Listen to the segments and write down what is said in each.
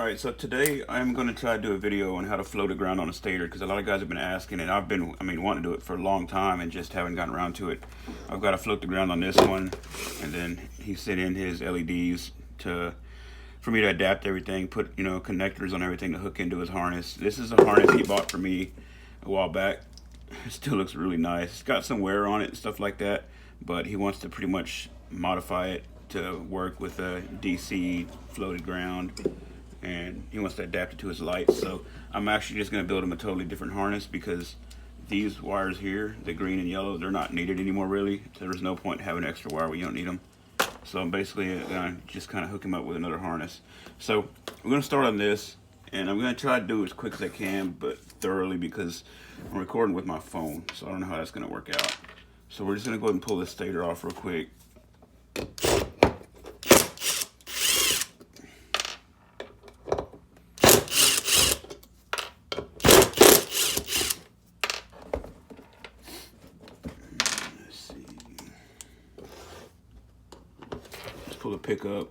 Alright, so today I'm going to try to do a video on how to float a ground on a stator, because a lot of guys have been asking, and I've been, wanting to do it for a long time and just haven't gotten around to it. I've got to float the ground on this one, and then he sent in his LEDs for me to adapt everything, put, connectors on everything to hook into his harness. This is a harness he bought for me a while back. It still looks really nice. It's got some wear on it and stuff like that, but he wants to pretty much modify it to work with a DC floated ground, and he wants to adapt it to his lights. So I'm actually just going to build him a totally different harness, because these wires here, the green and yellow, they're not needed anymore really. So there's no point in having extra wire when you don't need them. So I'm basically going to just kind of hook him up with another harness. So we're going to start on this, and I'm going to try to do it as quick as I can, but thoroughly, because I'm recording with my phone, so I don't know how that's going to work out. So we're just going to go ahead and pull this stator off real quick. Pull the pickup.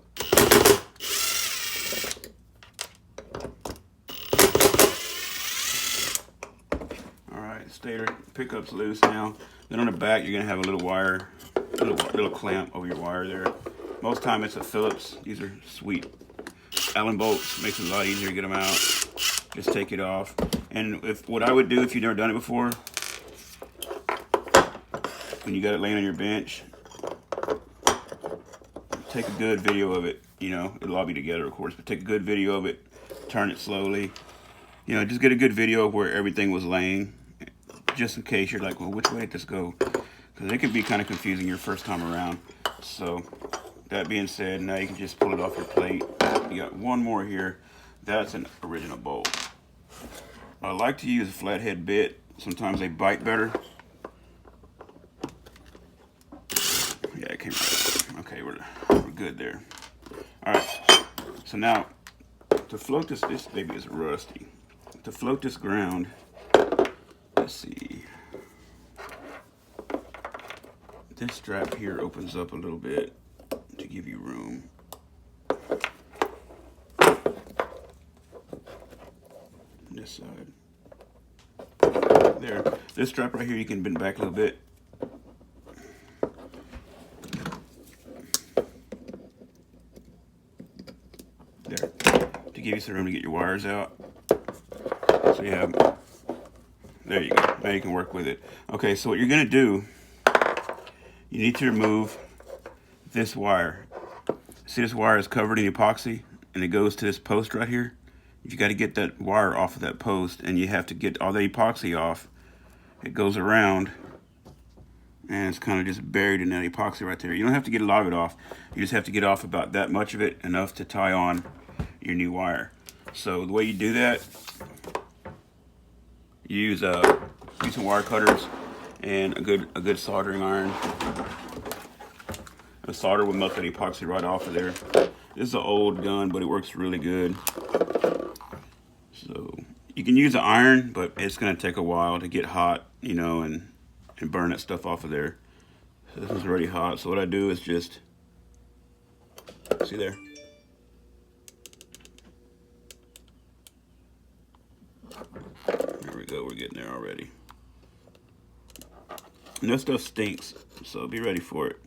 Alright, stator pickup's loose now. Then on the back you're gonna have a little wire, little clamp over your wire there. Most time it's a Phillips. These are sweet Allen bolts. Makes it a lot easier to get them out. Just take it off. And what I would do if you've never done it before, when you got it laying on your bench, take a good video of it. It'll all be together, of course, but take a good video of it, turn it slowly, just get a good video of where everything was laying, just in case you're like, well, which way did this go? Because it can be kind of confusing your first time around. So that being said, now you can just pull it off your plate. You got one more here. That's an original bolt. I like to use a flathead bit. Sometimes they bite better. Yeah, it came right out. Okay, we're good there. All right, so now to float this baby is rusty. To float this ground, let's see. This strap here opens up a little bit to give you room. This side. There. This strap right here, you can bend back a little bit. There, to give you some room to get your wires out. So you have, there you go. Now you can work with it. Okay, so what you're gonna do, you need to remove this wire. See, this wire is covered in epoxy, and it goes to this post right here. You got to get that wire off of that post, and you have to get all the epoxy off. It goes around, and it's kind of just buried in that epoxy right there. You don't have to get a lot of it off. You just have to get off about that much of it, enough to tie on your new wire. So the way you do that, you use some wire cutters and a good soldering iron. A solder will melt that epoxy right off of there. This is an old gun, but it works really good. So you can use an iron, but it's going to take a while to get hot, and burn that stuff off of there. So this one's already hot. So what I do is just, see there? There we go, we're getting there already. And that stuff stinks, so be ready for it.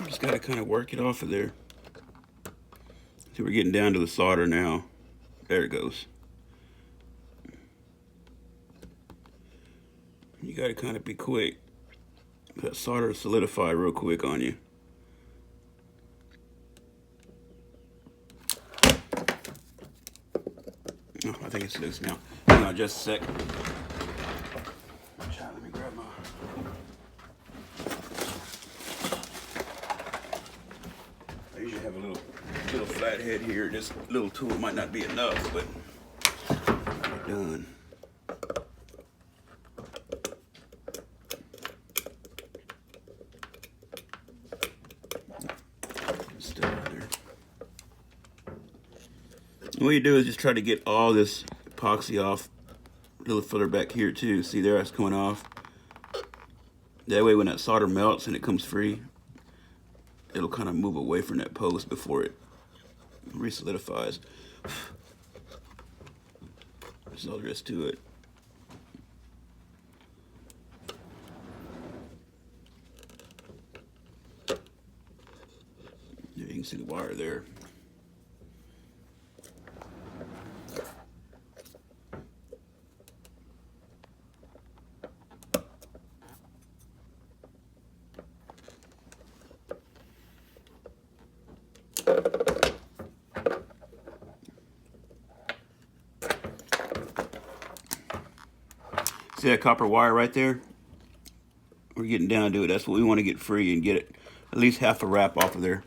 Just got to kind of work it off of there. See, we're getting down to the solder now. There it goes. You got to kind of be quick. That solder will solidify real quick on you. Oh, I think it's loose now. Hang on just a sec. Let me grab my... I usually have a little flat head here. This little tool might not be enough, but we're done. Still in there. What you do is just try to get all this epoxy off. Little filler back here too. See there, it's coming off. That way when that solder melts and it comes free, it'll kind of move away from that post before it re-solidifies. That's all there is to it. Yeah, you can see the wire there. See that copper wire right there? We're getting down to it. That's what we want to get free and get it at least half a wrap off of there.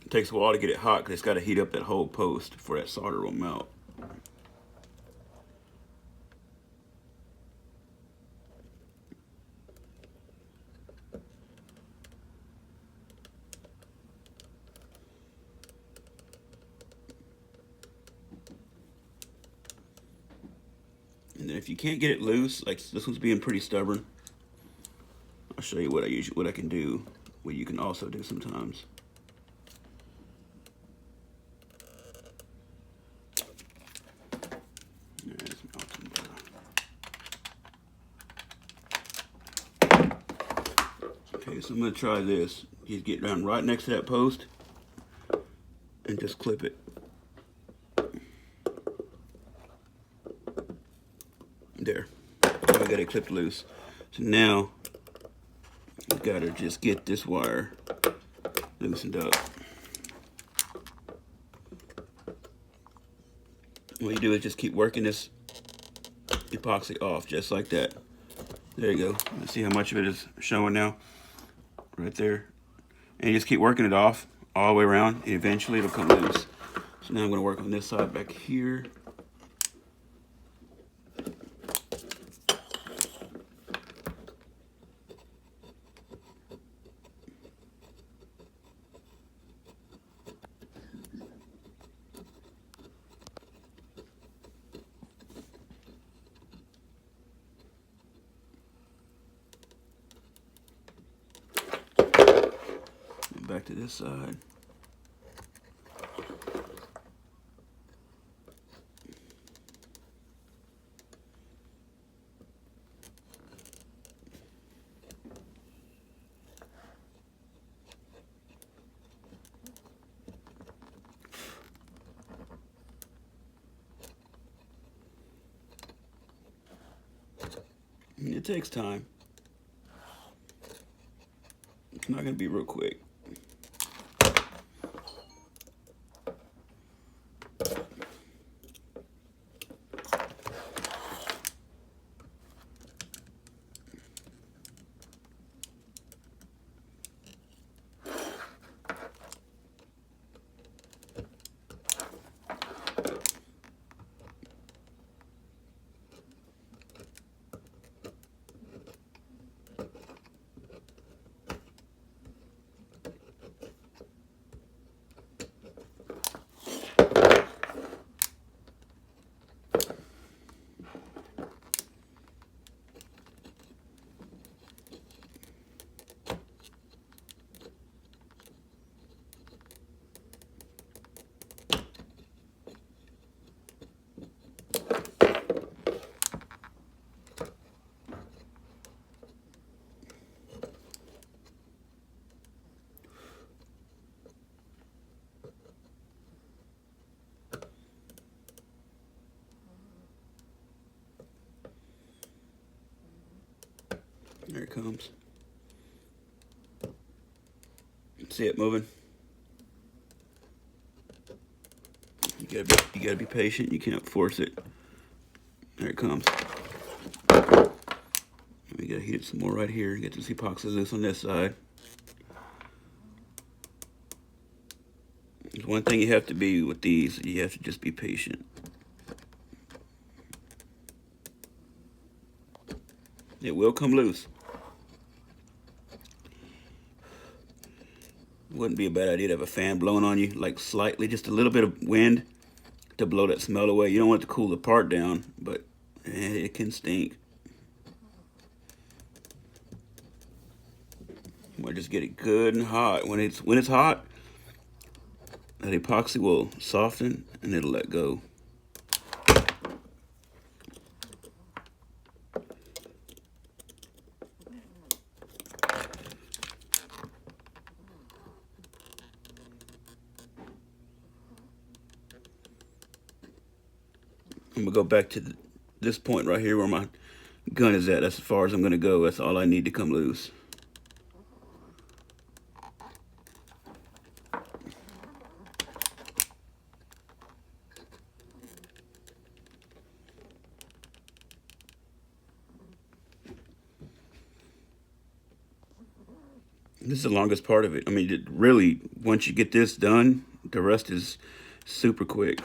It takes a while to get it hot because it's got to heat up that whole post before that solder will melt. And then if you can't get it loose, like this one's being pretty stubborn, I'll show you what I can do, what you can also do sometimes. Okay, so I'm gonna try this. You get down right next to that post and just clip it. There. I got it clipped loose. So now you gotta just get this wire loosened up. What you do is just keep working this epoxy off just like that. There you go. Let's see how much of it is showing now. Right there. And you just keep working it off all the way around, and eventually it'll come loose. So now I'm gonna work on this side back here. Back to this side. It takes time. It's not going to be real quick. There it comes. See it moving? You gotta be patient. You can't force it. There it comes. We gotta heat it some more right here. Get this epoxy loose on this side. There's one thing you have to be with these. You have to just be patient. It will come loose. Wouldn't be a bad idea to have a fan blowing on you, like slightly, just a little bit of wind to blow that smell away. You don't want it to cool the part down, but it can stink. You want to just get it good and hot. When it's hot, that epoxy will soften and it'll let go. I'm gonna go back to this point right here where my gun is at. That's as far as I'm gonna go. That's all I need to come loose. This is the longest part of it. I mean, really, once you get this done, the rest is super quick.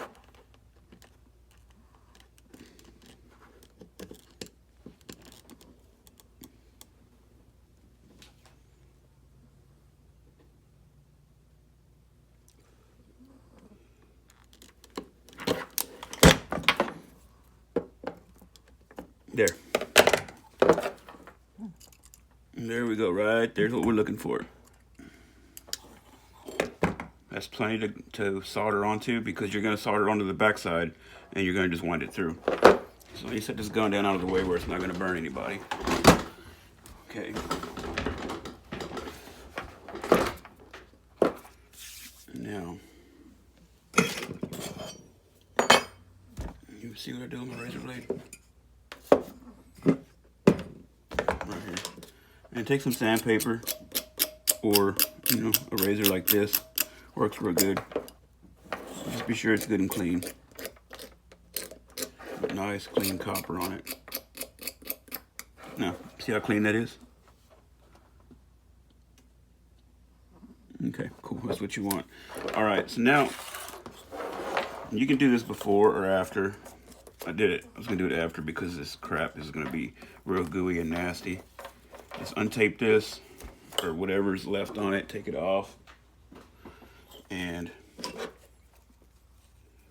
There. There we go, right there's what we're looking for. That's plenty to solder onto, because you're going to solder onto the backside and you're going to just wind it through. So you set this gun down out of the way where it's not going to burn anybody. Okay. Now, you see what I do with my razor blade? Right here. And take some sandpaper, or a razor like this. Works real good. Just be sure it's good and clean. Nice clean copper on it. Now, see how clean that is? Okay, cool. That's what you want. All right, so now you can do this before or after. I did it. I was gonna do it after because this crap is gonna be real gooey and nasty. Just untape this, or whatever's left on it, take it off. And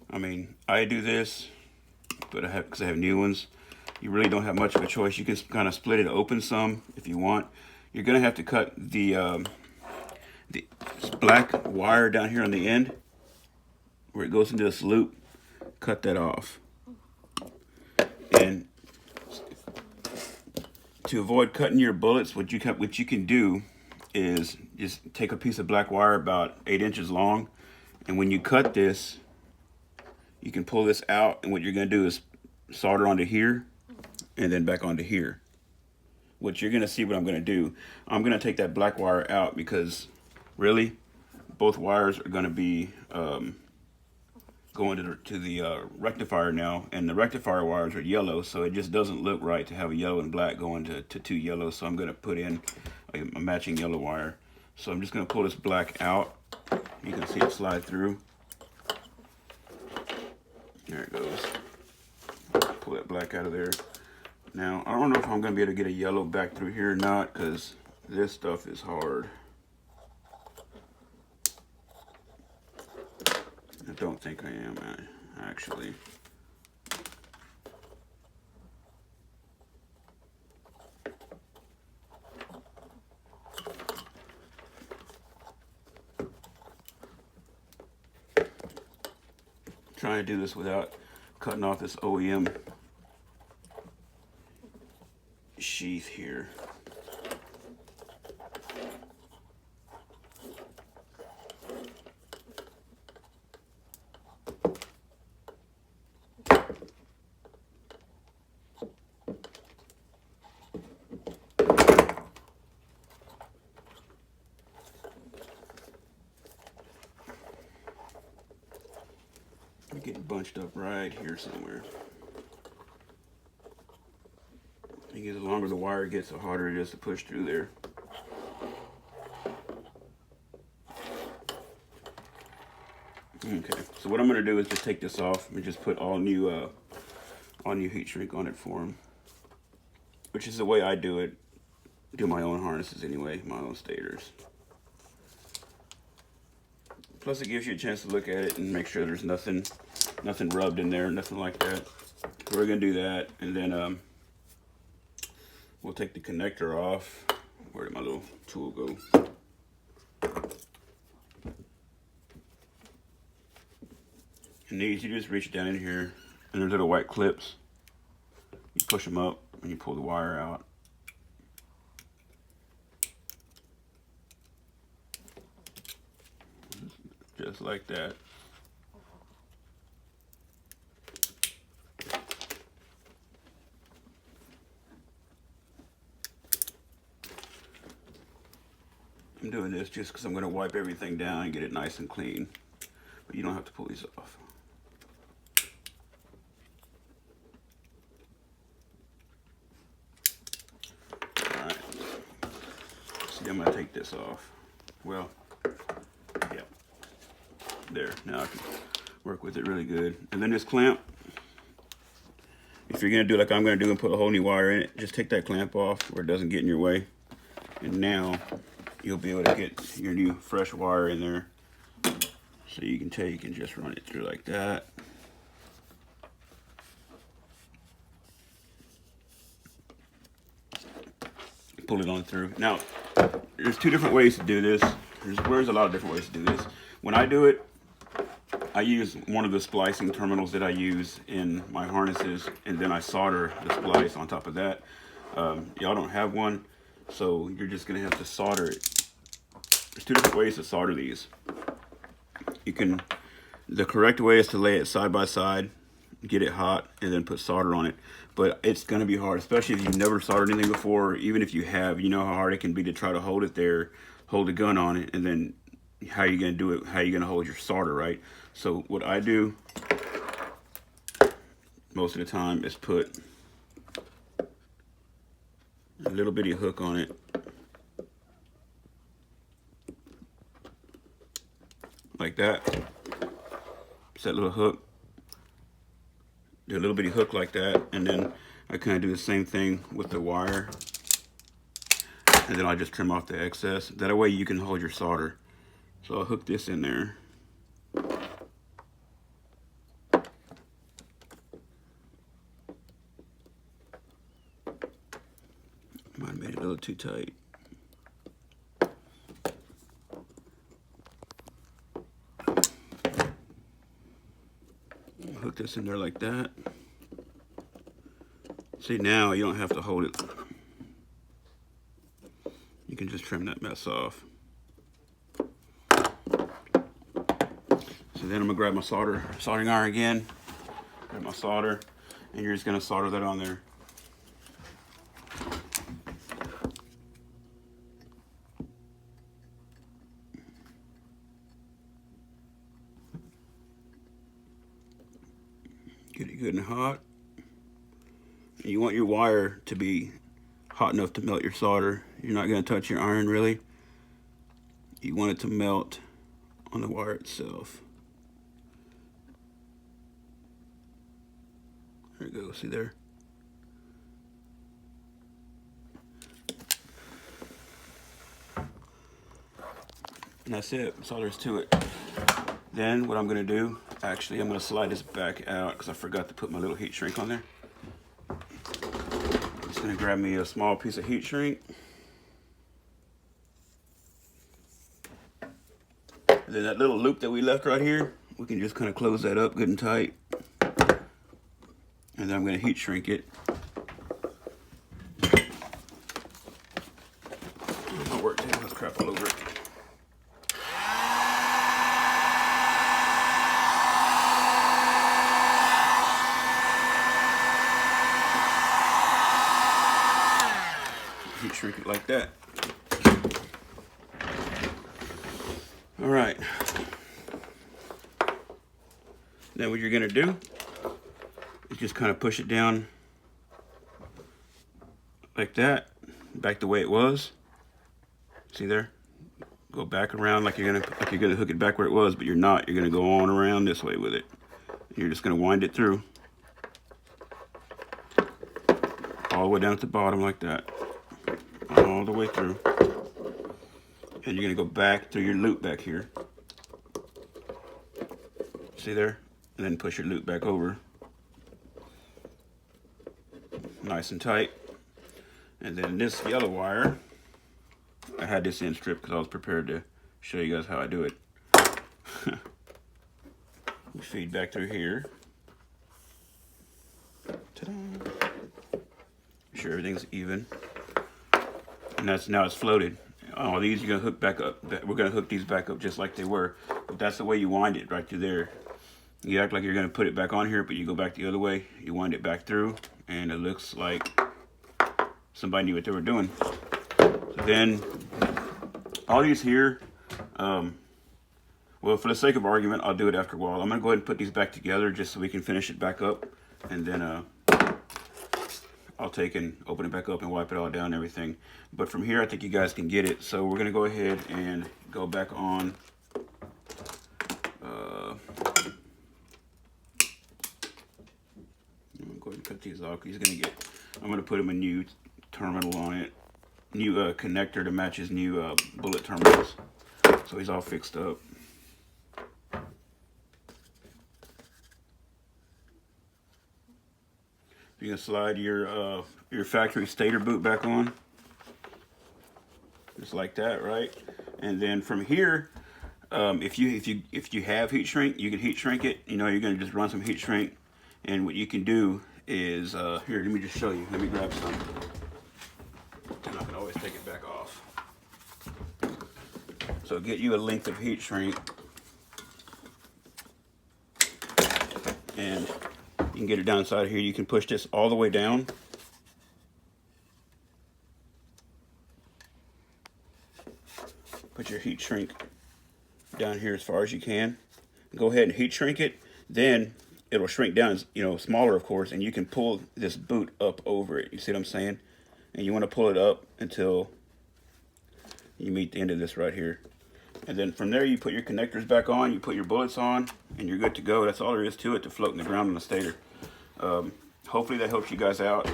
I mean, I do this, but because I have new ones, you really don't have much of a choice. You can kind of split it open some if you want. You're gonna have to cut the black wire down here on the end where it goes into this loop. Cut that off. And to avoid cutting your bullets, what you can do is just take a piece of black wire about 8 inches long, and when you cut this, you can pull this out, and what you're going to do is solder onto here and then back onto here. What you're going to see what I'm going to do, I'm going to take that black wire out, because really both wires are going to be going to the rectifier now, and the rectifier wires are yellow, so it just doesn't look right to have a yellow and black going to two yellows. So I'm going to put in a matching yellow wire. So I'm just going to pull this black out. You can see it slide through. There it goes. Pull that black out of there. Now, I don't know if I'm going to be able to get a yellow back through here or not, because this stuff is hard. I don't think I am, actually. Trying to do this without cutting off this OEM sheath here. bunched up right here somewhere. I think the longer the wire gets, the harder it is to push through there. Okay, so what I'm going to do is just take this off and just put all new heat shrink on it for them, which is the way I do it. Do my own harnesses anyway, my own stators. Plus, it gives you a chance to look at it and make sure there's nothing rubbed in there, nothing like that. So we're going to do that, and then we'll take the connector off. Where did my little tool go? And these, you just reach down in here, and there's little white clips. You push them up, and you pull the wire out. Just like that. I'm doing this just because I'm going to wipe everything down and get it nice and clean. But you don't have to pull these off. Alright. See, I'm going to take this off. Well, yeah. There. Now I can work with it really good. And then this clamp, if you're going to do like I'm going to do and put a whole new wire in it, just take that clamp off where it doesn't get in your way. And now you'll be able to get your new fresh wire in there. So you can take and just run it through like that. Pull it on through. Now, there's two different ways to do this. There's a lot of different ways to do this. When I do it, I use one of the splicing terminals that I use in my harnesses, and then I solder the splice on top of that. Y'all don't have one, so you're just gonna have to solder it. There's two different ways to solder these. The correct way is to lay it side by side, get it hot, and then put solder on it. But it's gonna be hard, especially if you've never soldered anything before. Even if you have, you know how hard it can be to try to hold it there, hold the gun on it, and then how are you gonna do it? How are you gonna hold your solder, right? So what I do most of the time is put a little bitty hook on it. Like that. Set a little hook. Do a little bitty hook like that, and then I kind of do the same thing with the wire. And then I just trim off the excess. That way you can hold your solder. So I'll hook this in there. Might have made it a little too tight. Hook this in there like that. See, now you don't have to hold it. You can just trim that mess off. So then I'm gonna grab my soldering iron again, grab my solder, and you're just gonna solder that on there. Get it good and hot. And you want your wire to be hot enough to melt your solder. You're not going to touch your iron really. You want it to melt on the wire itself. There you go, see there? And that's it, that's all there is to it. Then what I'm going to do, actually I'm going to slide this back out because I forgot to put my little heat shrink on there. I'm just going to grab me a small piece of heat shrink. And then that little loop that we left right here, we can just kind of close that up good and tight. And then I'm going to heat shrink it. My work table has crap all over it. Heat shrink it like that. All right. Then what you're gonna do is just kind of push it down like that, back the way it was. See there? Go back around like you're gonna hook it back where it was, but you're not. You're gonna go on around this way with it. You're just gonna wind it through all the way down at the bottom like that, all the way through. And you're gonna go back through your loop back here. See there? And then push your loop back over. Nice and tight. And then this yellow wire, I had this end strip because I was prepared to show you guys how I do it. We feed back through here. Ta-da! Make sure everything's even. And now it's floated. Oh, these you're gonna hook back up. We're gonna hook these back up just like they were. But that's the way you wind it, right through there. You act like you're gonna put it back on here, but you go back the other way. You wind it back through, and it looks like somebody knew what they were doing. So then, all these here, well, for the sake of argument, I'll do it after a while. I'm gonna go ahead and put these back together just so we can finish it back up, and then I'll take and open it back up and wipe it all down and everything. But from here, I think you guys can get it. So we're gonna go ahead and go back on. I'm going to cut these off. I'm gonna put him a new terminal on it, new connector to match his new bullet terminals. So he's all fixed up. You can slide your factory Stator boot back on, just like that, right? And then from here, if you have heat shrink, you can heat shrink it. You know, you're gonna just run some heat shrink, and what you can do is here. Let me just show you. Let me grab some, and I can always take it back off. So get you a length of heat shrink, and you can get it down inside here. You can push this all the way down. Put your heat shrink down here as far as you can. Go ahead and heat shrink it. Then it'll shrink down, you know, smaller of course, and you can pull this boot up over it. You see what I'm saying? And you want to pull it up until you meet the end of this right here. And then from there, you put your connectors back on, you put your bullets on, and you're good to go. That's all there is to it, to floating the ground on the Stator. Hopefully that helps you guys out.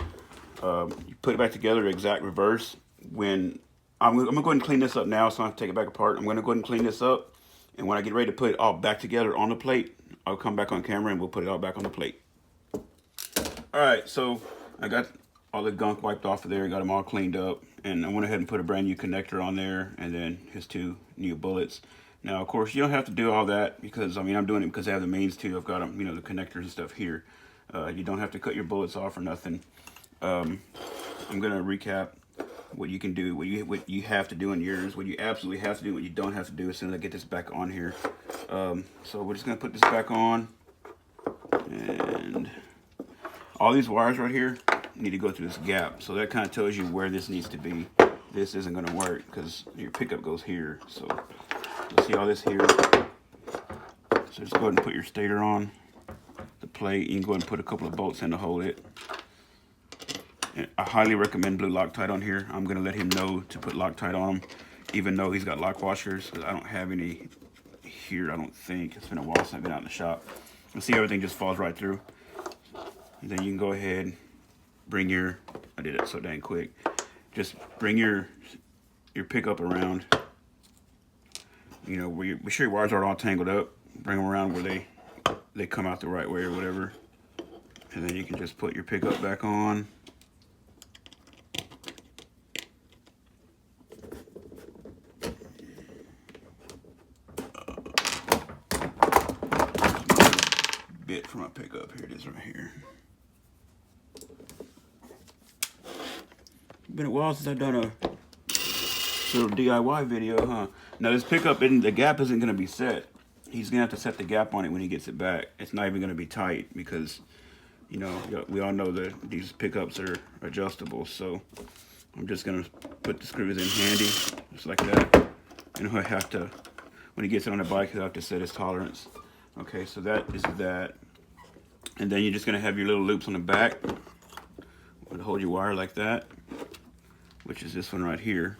You put it back together exact reverse. When I'm going to go ahead and clean this up now, so I don't have to take it back apart. I'm going to go ahead and clean this up, and when I get ready to put it all back together on the plate, I'll come back on camera and we'll put it all back on the plate. Alright, so I got all the gunk wiped off of there, got them all cleaned up, and I went ahead and put a brand new connector on there, and then his two new bullets. Now, of course, you don't have to do all that because, I mean, I'm doing it because I have the means to. I've got them, you know, the connectors and stuff here. You don't have to cut your bullets off or nothing. I'm going to recap what you can do, what you have to do in yours, what you absolutely have to do, what you don't have to do as soon as I get this back on here. So we're just going to put this back on. And all these wires right here need to go through this gap. So that kind of tells you where this needs to be. This isn't going to work because your pickup goes here. So you'll see all this here. So just go ahead and put your Stator on the plate. You can go ahead and put a couple of bolts in to hold it. And I highly recommend blue Loctite on here. I'm going to let him know to put Loctite on him, even though he's got lock washers. Because I don't have any here, I don't think. It's been a while since I've been out in the shop. You'll see everything just falls right through. And then you can go ahead and bring your, I did it so dang quick. Just bring your pickup around. You know, make sure your wires aren't all tangled up. Bring them around where they come out the right way or whatever. And then you can just put your pickup back on. Bit for my pickup. Here it is right here. Been a while since I've done a little DIY video, huh? Now this pickup, the gap isn't going to be set. He's going to have to set the gap on it when he gets it back. It's not even going to be tight because, you know, we all know that these pickups are adjustable. So I'm just going to put the screws in handy, just like that. And he'll have to, when he gets it on the bike, he'll have to set his tolerance. Okay, so that is that. And then you're just gonna have your little loops on the back to hold your wire like that, which is this one right here.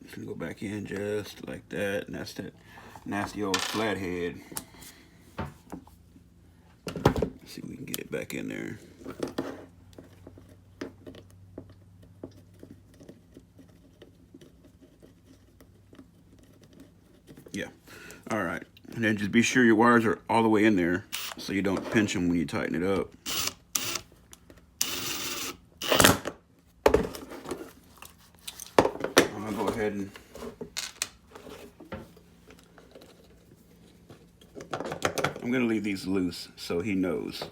Just gonna go back in just like that, and that's that nasty old flathead. Let's see if we can get it back in there. Yeah, all right. And then just be sure your wires are all the way in there so you don't pinch them when you tighten it up. I'm gonna go ahead and I'm gonna leave these loose so he knows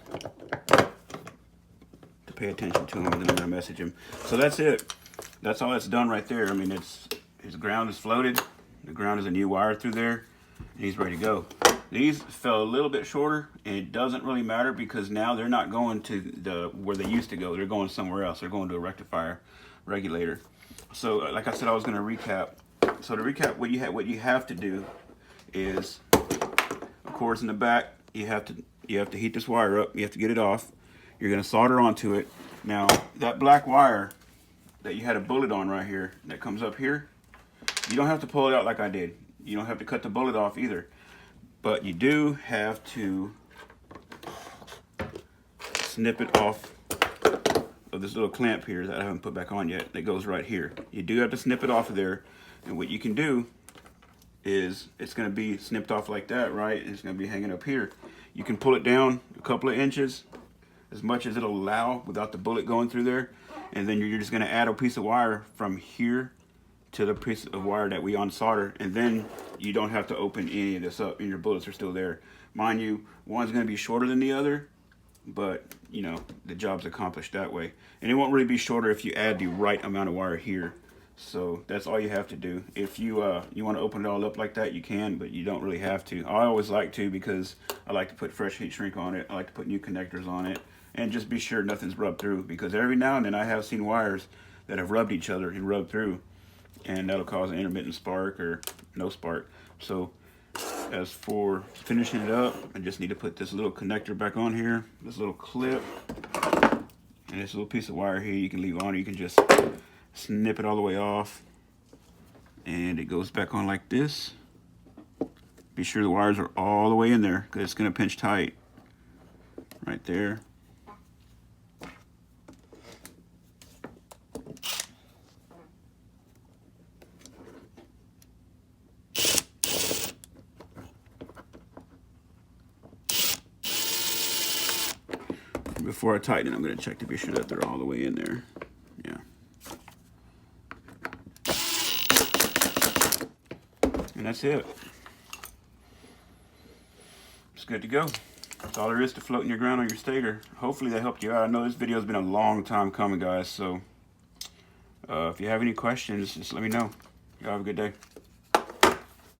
to pay attention to him, and then I'm gonna message him. So that's it. That's all that's done right there. I mean, his ground is floated. The ground is a new wire through there, and he's ready to go. These fell a little bit shorter, and it doesn't really matter because now they're not going to where they used to go. They're going somewhere else. They're going to a rectifier regulator. So, like I said, I was going to recap. So to recap, what you have to do is, of course, in the back, you have to heat this wire up. You have to get it off. You're going to solder onto it. Now, that black wire that you had a bullet on right here that comes up here, you don't have to pull it out like I did. You don't have to cut the bullet off either. But you do have to snip it off of this little clamp here that I haven't put back on yet. That goes right here. You do have to snip it off of there. And what you can do is, it's going to be snipped off like that, right? It's going to be hanging up here. You can pull it down a couple of inches, as much as it'll allow without the bullet going through there. And then you're just going to add a piece of wire from here to the piece of wire that we unsoldered, and then you don't have to open any of this up, and your bullets are still there. Mind you, one's going to be shorter than the other, but you know, the job's accomplished that way. And it won't really be shorter if you add the right amount of wire here. So that's all you have to do. If you want to open it all up like that, you can, but you don't really have to. I always like to, because I like to put fresh heat shrink on it. I like to put new connectors on it, and just be sure nothing's rubbed through, because every now and then I have seen wires that have rubbed each other and rubbed through, and that'll cause an intermittent spark or no spark. So as for finishing it up, I just need to put this little connector back on here, this little clip, and this little piece of wire here you can leave on. You can just snip it all the way off, and it goes back on like this. Be sure the wires are all the way in there, because it's going to pinch tight right there. Before I tighten it, I'm going to check to be sure that they're all the way in there. Yeah. And that's it. It's good to go. That's all there is to floating your ground on your Stator. Hopefully that helped you out. I know this video has been a long time coming, guys, so if you have any questions, just let me know. Y'all have a good day.